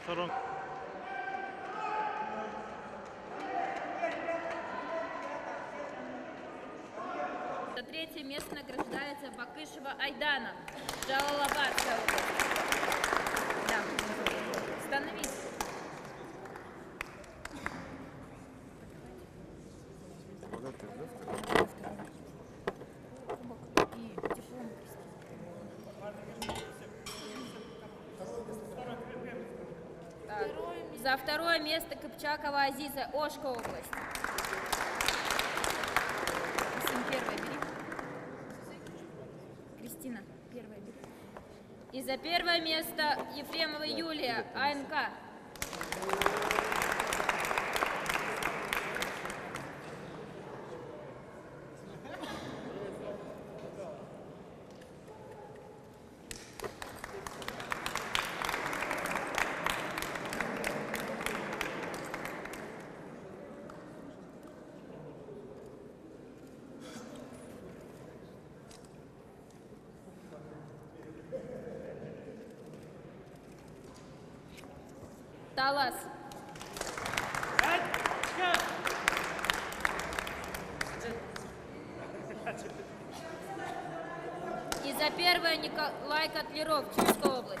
сторон. За третье место награждается Бакышева Айдана, Джалалабадская область. Да. Становись. За второе место Кыпчакова Азиза, Ошка область. Первая бери. Кристина, первая бери. И за первое место Ефремова Юлия, АНК. Талас. И за первое Николай Котляров, Чуйская область.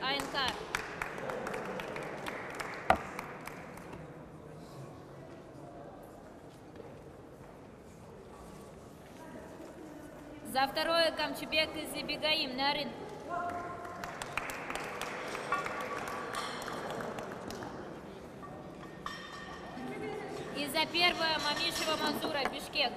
АНК. За второе Камчебек из Ибегаим, Нарын. И за первое Мамишева Мансура, Бишкек.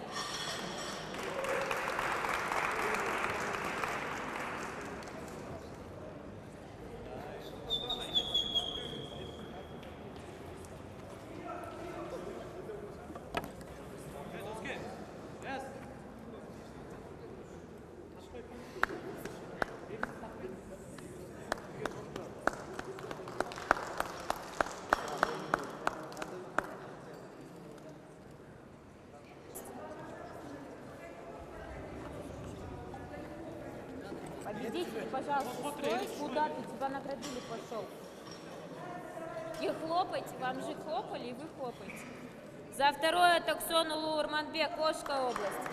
Победитель, пожалуйста, стой, куда ты, тебя наградили, пошел. И хлопайте, вам же хлопали, и вы хлопаете. За второе Токсон Улу Урманбек, Ошская область.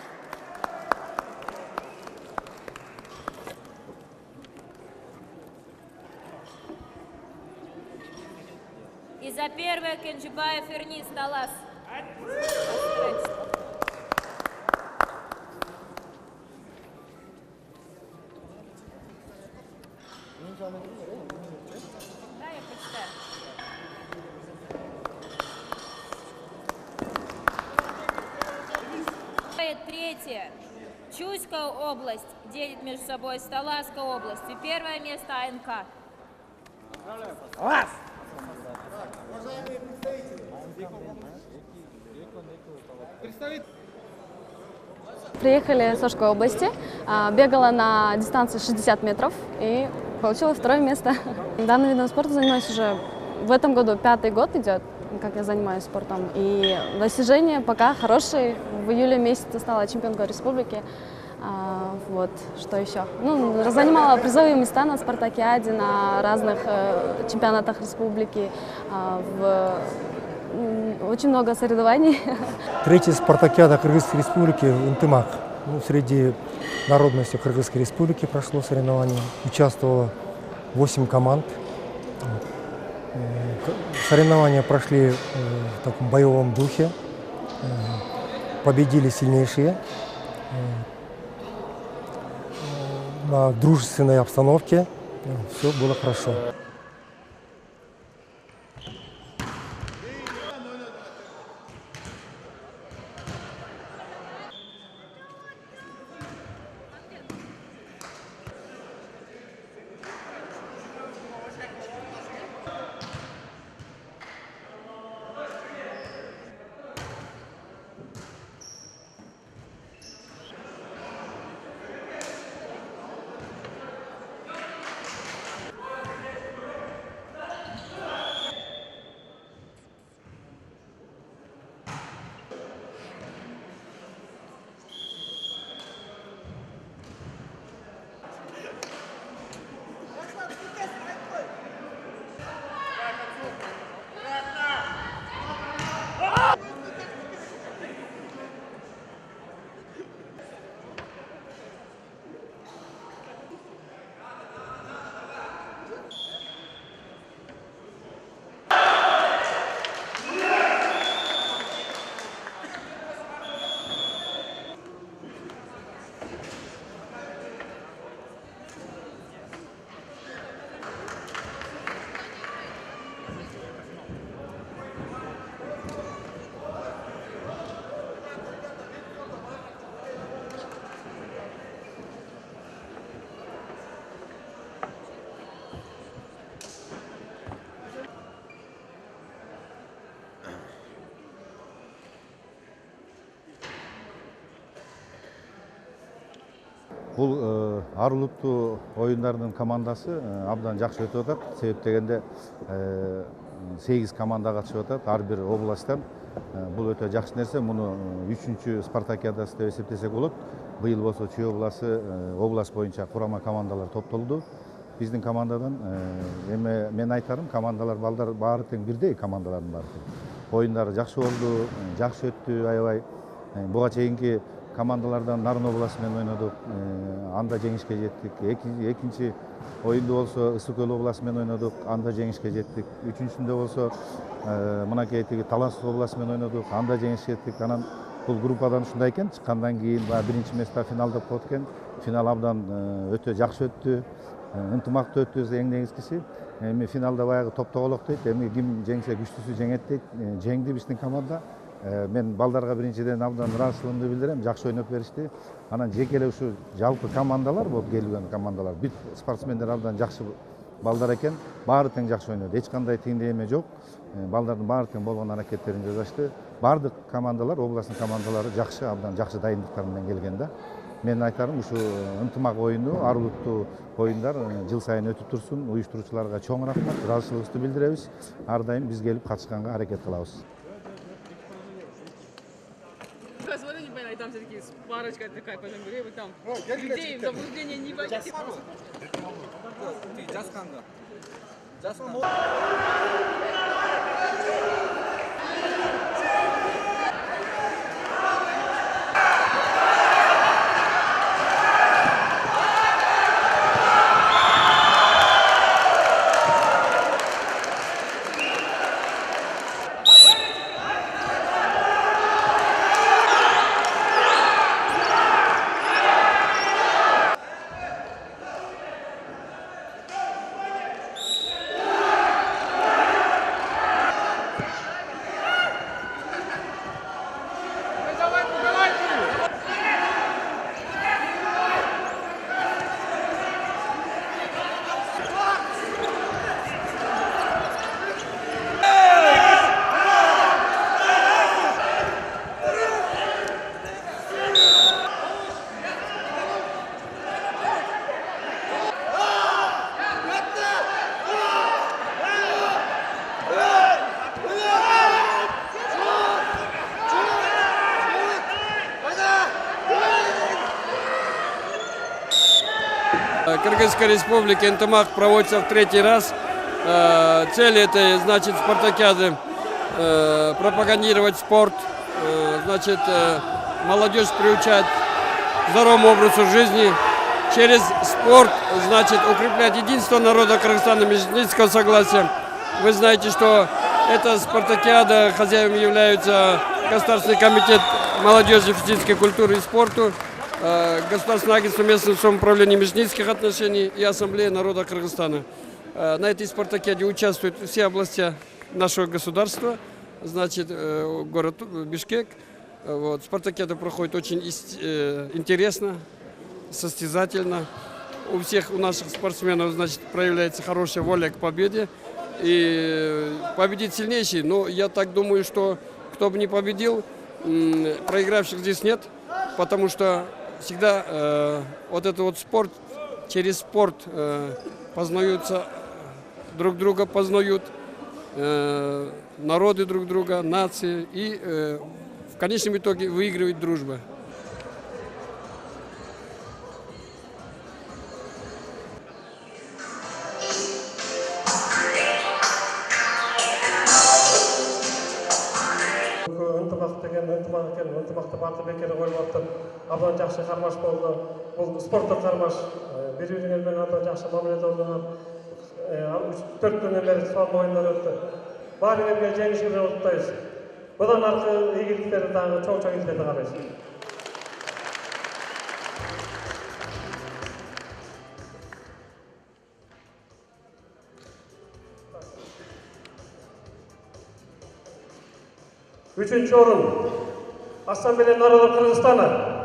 И за первое Кенджибаев Эрнис, Талас. Да, я почитаю. Третье. Чуйская область делит между собой с Таласской областью. Первое место АНК. Приехали с Ошской области, бегала на дистанции 60 метров и получила второе место. Данным видом спорта занимаюсь уже в этом году 5-й год идет, как я занимаюсь спортом. И достижения пока хорошие. В июле месяце стала чемпионкой республики. Вот, что еще? Ну, занимала призовые места на спартакиаде, на разных чемпионатах республики. Очень много соревнований. Третья спартакиада Кыргызской республики Интымак. Среди народностей Кыргызской республики прошло соревнование. Участвовало 8 команд. Соревнования прошли в таком боевом духе. Победили сильнейшие. На дружественной обстановке. Все было хорошо. Бул ар улуттуу оюндардын командасы абдан жакшы өтүп атат. Себеп дегенде 8 команда катышып атат ар бир областтан. Бул өтө жакшы нерсе. Муну 3-чү спартакиадасы деп эсептесек болот. Быйыл болсо Чүй область боюнча курама командалар топтолду. Биздин командадан эми мен айтарым, командалар балдар баары тең бирдей, командалардын баары тең. Оюндары жакшы болду, жакшы өттү аябай. Буга чейинки командалардан Нарын областы менен ойнодук, анда жеңишке жеттик. Экинчи оюнду болсо Ысык Көл областы менен ойнодук, анда жеңишке жеттик. Үчүнчүсүндө болсо мынакей Талас областы менен ойнодук, анда жеңишке жеттик. Анан бул группадан ушундай экен, чыккандан кийин биринчи места финалда болот экен. Финал абдан өтө жакшы өттү, ынтымактуу өттү, эң негизгиси. Эми финалда баягы топтогулук дейт, эми ким жеңсе күчтүүсү жеңет дейт. Жеңди биздин команда. Мен балдарга биринчиден абдан ыраазычылыгымды билдирем, жакшы ойноп беришти. Анан жеке эле ушу жалпы командалар болуп келген командалар, бүт спортсмендер абдан жакшы балдар экен. Баары тең жакшы ойноду. Эч кандай теңдеме жок. Балдардын баары тең болгон аракеттерин жасашты. Бардык командалар, областтын командалары жакшы, абдан жакшы дайындыктар менен келген да. Мен айтарым, ушу ынтымак оюну, ар улуттуу оюндар жыл сайын өтүп турсун. Уюштуруучуларга чоң рахмат, ыраазычылыгыбызды билдиребиз. Ар дайым биз келип катышканга аракет кылабыз. Посмотрите, понятно, там все-таки парочка такая, пойдем гребы, там людей в заблуждение не вводите. Кыргызской Республики Ынтымак проводится в третий раз. Цель этой, значит, спартакиады пропагандировать спорт, значит, молодежь приучать к здоровому образу жизни. Через спорт, значит, укреплять единство народа Кыргызстана, межэтнического согласия. Вы знаете, что эта спартакиада, хозяевами являются Государственный комитет молодежи, физической культуры и спорту, Государственное агентство местного самоуправления межэтнических отношений и Ассамблея народа Кыргызстана. На этой спартакиаде участвуют все области нашего государства, значит, город Бишкек. Вот. Спартакиада проходит очень интересно, состязательно. У всех у наших спортсменов, значит, проявляется хорошая воля к победе. И победит сильнейший. Но я так думаю, что кто бы ни победил, проигравших здесь нет, потому что всегда вот этот вот спорт, через спорт познаются, друг друга познают, народы друг друга, нации, и в конечном итоге выигрывает дружба. ынтымақты баты бекері қойып атыр. Абдан жақсы қармаш болды. Бұл спорттық қармаш. Бір-біріне мен абдан жақсы мамиледе болған. 4 күннен бері спорт ойындар өтті. Барлығына жеңіске құттықтаймыз. Бұдан арқы игіліктерді тағы чоң-чоң игіліктерді қарайсыз. Üçüncü orun Ассамблея народа Кыргызстана.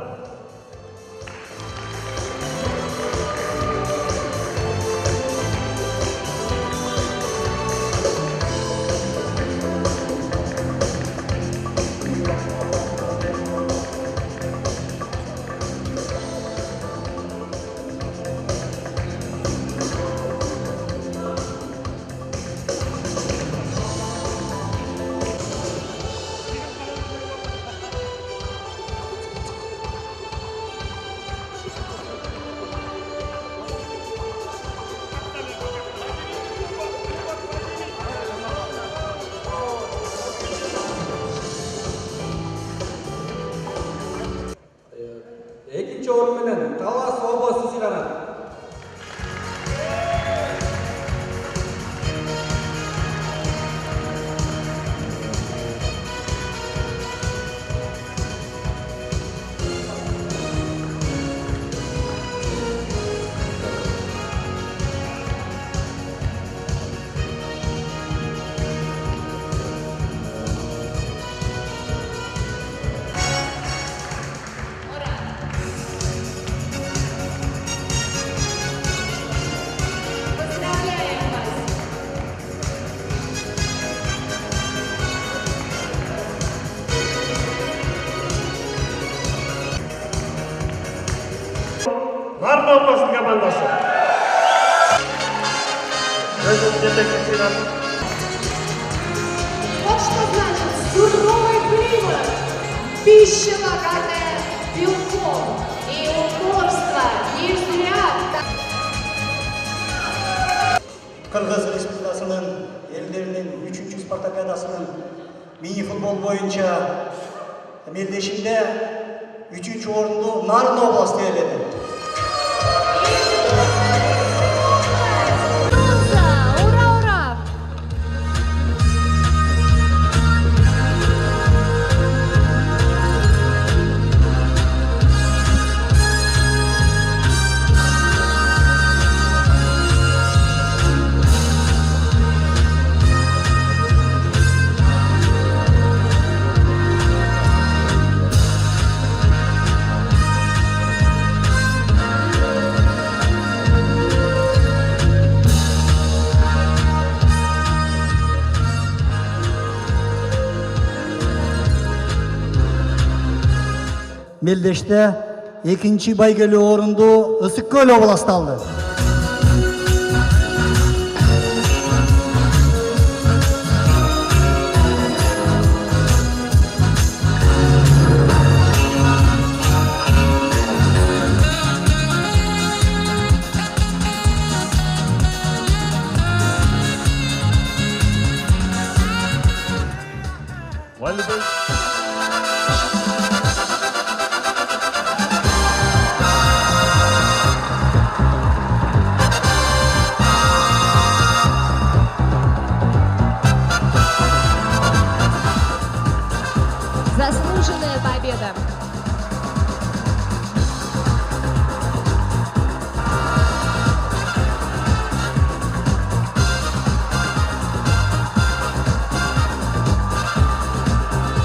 командасы. Өзінің жетекшісінің Вот что значит суровый климат, пища богатая белком и упорство не зря. Кыргыз Республикасынын элдеринин 3-чү спартакиадасынын мини футбол боюнча мелдешинде 3-чү орунду Нарын областы ээледи. Ура, ура! Мелдеште 2-чи байгелүү орунду Ысык Көл областы алды. Заслуженная победа.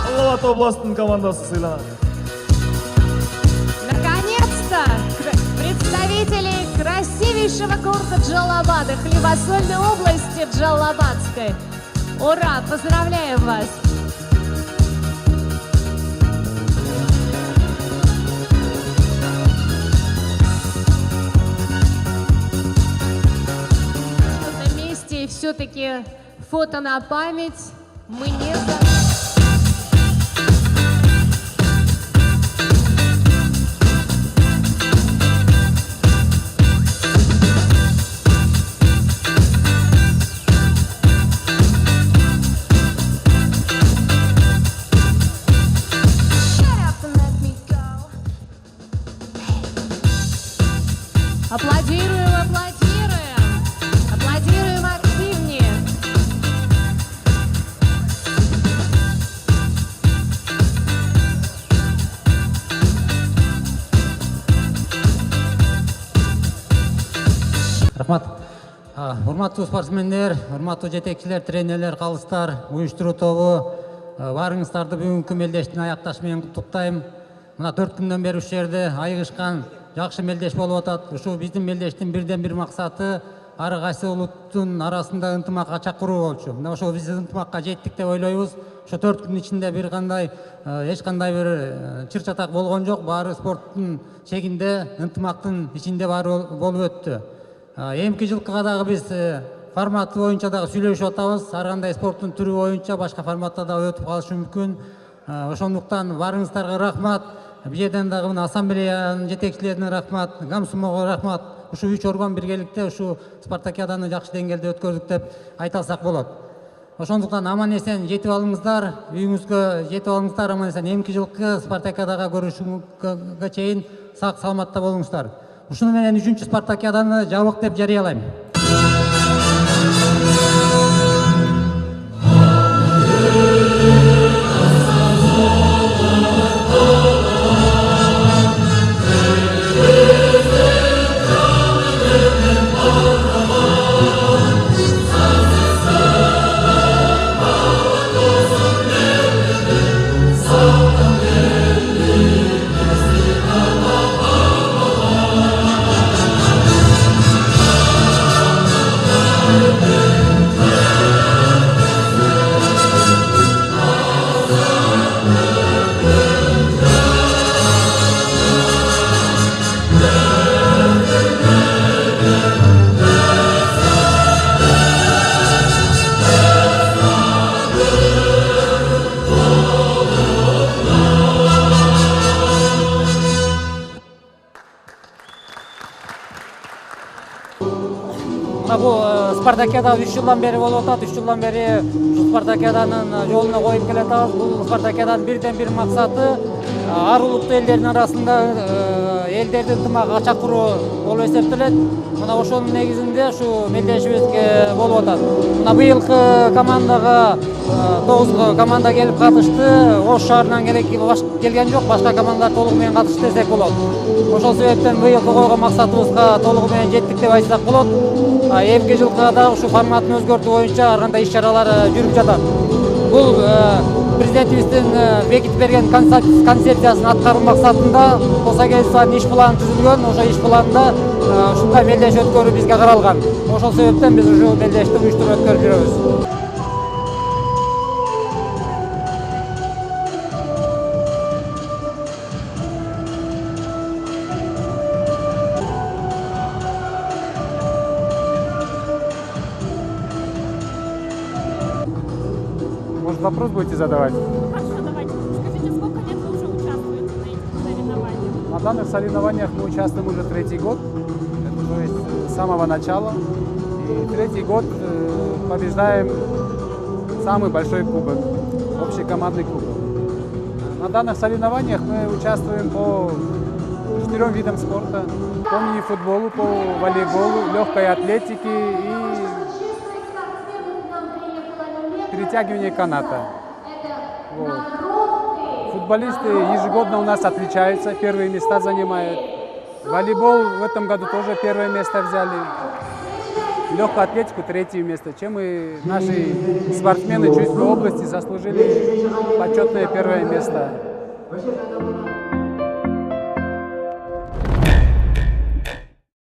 Салават областының командасы сыйланады. Наконец-то представители красивейшего города Джалабада, хлебосольной области Джалабадской. Ура! Поздравляем вас! На месте все-таки фото на память. Мы не Аплодируем, аплодируем! Аплодируем активнее! Рахмат. Урматтуу спортсмендер, урматтуу жетекчилер, тренерлер, калыстар, уюштуруу тобу, баарыңыздарды бүгүнкү мелдештин аякташы менен куттуктайм. Мына 4 күндөн бери ушул жерде айыгышкан жакшы мелдеш болуп атат. Ушул биздин мелдештин бирден бир максаты ар кайсы улуттун арасында ынтымакка чакыруу болчу. Мына ошол биз ынтымакка жеттик деп ойлойбуз. Ошо 4 күн ичинде бир кандай эч кандай бир чыр чатак болгон жок. Баары спорттун чегинде, ынтымактын ичинде баары болуп өттү. Эмки жылкыга дагы биз форматы боюнча дагы сүйлөшүп атабыз. Ар кандай спорттун түрү боюнча башка форматта дагы өтүп калышы мүмкүн. Ошондуктан баарыңыздарга рахмат. Бүйеден дагы ассамблеянын жетекчилерине рахмат, Гамсумого рахмат. Ушу 3 орган биргеликте ушу спартакиаданы жакшы деңгээлде өткөрдүк деп айта алсак болот. Ошондуктан аман эсен жетип алыңыздар, үйүңүзгө жетип алыңыздар, аман эсен эмки жылкы спартакиадага көрүшүнгө чейин сак саламатта болуңуздар. Ушуну менен 3-чү спартакиаданы жабык деп жарыялайм. спартакиада 3 жылдан бери болуп атат. 3 жылдан бери ушул спартакиаданын жолуна коюп келатабыз. Бул спартакиаданын бирден бир максаты ар улуттуу элдердин арасында элдердин ынтымагын ачактыруу болуп эсептелет. Мына ошонун негизинде ушу мелдешибизге болуп атат. Мына быйылкы командага 9 команда келип катышты. Ош шаарынан келген жок, башка командалар толугу менен катышты десек болот. Ошол себептен быйылкы койгон максатыбызга толугу менен жеттик деп айтсак болот. Эмки жылкыга дагы ушу форматын өзгөртүү боюнча ар кандай иш-чаралар жүрүп жатат. Бул президентибиздин бекитип берген концепциясын аткаруу максатында Посагельствонун иш планы түзүлгөн. Ошо иш планында ушундай мелдеш өткөрүү бизге каралган. Ошол себептен биз ушу мелдешти уюштуруп өткөрүп жүрөбүз. Может, вопрос будете задавать? Хорошо, давайте. Скажите, сколько лет вы уже участвуете на этих соревнованиях? На данных соревнованиях мы участвуем уже 3-й год, то есть с самого начала. И 3-й год побеждаем самый большой кубок, общекомандный кубок. На данных соревнованиях мы участвуем по 4 видам спорта. По мини-футболу, по волейболу, легкой атлетике и перетягивание каната. Вот. Футболисты ежегодно у нас отличаются, первые места занимают. Волейбол в этом году тоже первое место взяли. Легкую атлетику 3-е место, чем и наши спортсмены Чуйской области заслужили почетное 1-е место.